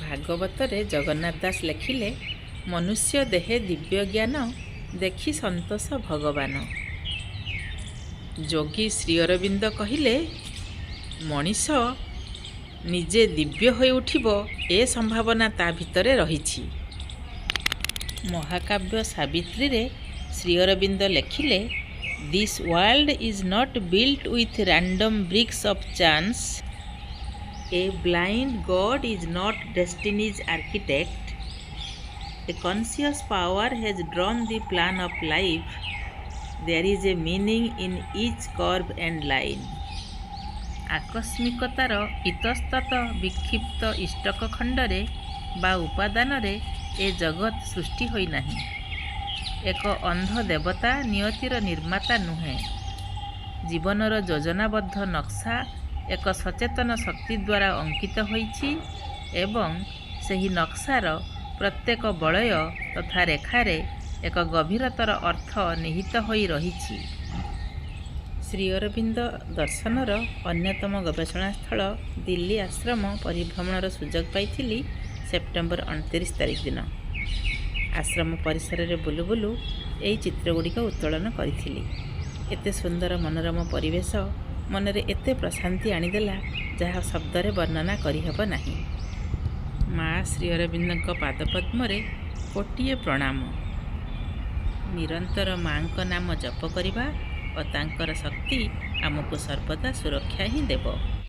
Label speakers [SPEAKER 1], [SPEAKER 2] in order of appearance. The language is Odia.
[SPEAKER 1] ଭାଗବତରେ ଜଗନ୍ନାଥ ଦାସ ଲେଖିଲେ, ମନୁଷ୍ୟ ଦେହେ ଦିବ୍ୟ ଜ୍ଞାନ ଦେଖି ସନ୍ତୋଷ ଭଗବାନ। ଯୋଗୀ ଶ୍ରୀ ଅରବିନ୍ଦ କହିଲେ, ମଣିଷ ନିଜେ ଦିବ୍ୟ ହୋଇ ଉଠିବ ଏ ସମ୍ଭାବନା ତା ଭିତରେ ରହିଛି। ମହାକାବ୍ୟ ସାବିତ୍ରୀରେ ଶ୍ରୀ ଅରବିନ୍ଦ ଲେଖିଲେ, this world is not built with random BRICS of chance. A blind God is not destiny's architect. A conscious power has drawn the plan of life. There is a meaning in each curve and line. ଆକସ୍ମିକତାର ଇତସ୍ତତ ବିକ୍ଷିପ୍ତ ଇଷ୍ଟକ ଖଣ୍ଡରେ ବା ଉପାଦାନରେ ଏ ଜଗତ ସୃଷ୍ଟି ହୋଇନାହିଁ। ଏକ ଅନ୍ଧ ଦେବତା ନିୟତିର ନିର୍ମାତା ନୁହେଁ। ଜୀବନର ଯୋଜନାବଦ୍ଧ ନକ୍ସା ଏକ ସଚେତନ ଶକ୍ତି ଦ୍ୱାରା ଅଙ୍କିତ ହୋଇଛି ଏବଂ ସେହି ନକ୍ସାର ପ୍ରତ୍ୟେକ ବଳୟ ତଥା ରେଖାରେ ଏକ ଗଭୀରତର ଅର୍ଥ ନିହିତ ହୋଇ ରହିଛି। ଶ୍ରୀ ଅରବିନ୍ଦ ଦର୍ଶନର ଅନ୍ୟତମ ଗବେଷଣା ସ୍ଥଳ ଦିଲ୍ଲୀ ଆଶ୍ରମ ପରିଭ୍ରମଣର ସୁଯୋଗ ପାଇଥିଲି ସେପ୍ଟେମ୍ବର 29 ତାରିଖ ଦିନ। ଆଶ୍ରମ ପରିସରରେ ବୁଲୁ ବୁଲୁ ଏହି ଚିତ୍ରଗୁଡ଼ିକ ଉତ୍ତୋଳନ କରିଥିଲି। ଏତେ ସୁନ୍ଦର ମନୋରମ ପରିବେଶ ମନରେ ଏତେ ପ୍ରଶାନ୍ତି ଆଣିଦେଲା, ଯାହା ଶବ୍ଦରେ ବର୍ଣ୍ଣନା କରିହେବ ନାହିଁ। ମା ଶ୍ରୀ ଅରବିନ୍ଦଙ୍କ ପାଦପଦ୍ମରେ କୋଟିଏ ପ୍ରଣାମ। ନିରନ୍ତର ମାଙ୍କ ନାମ ଜପ କରିବା ଓ ତାଙ୍କର ଶକ୍ତି ଆମକୁ ସର୍ବଦା ସୁରକ୍ଷା ହିଁ ଦେବ।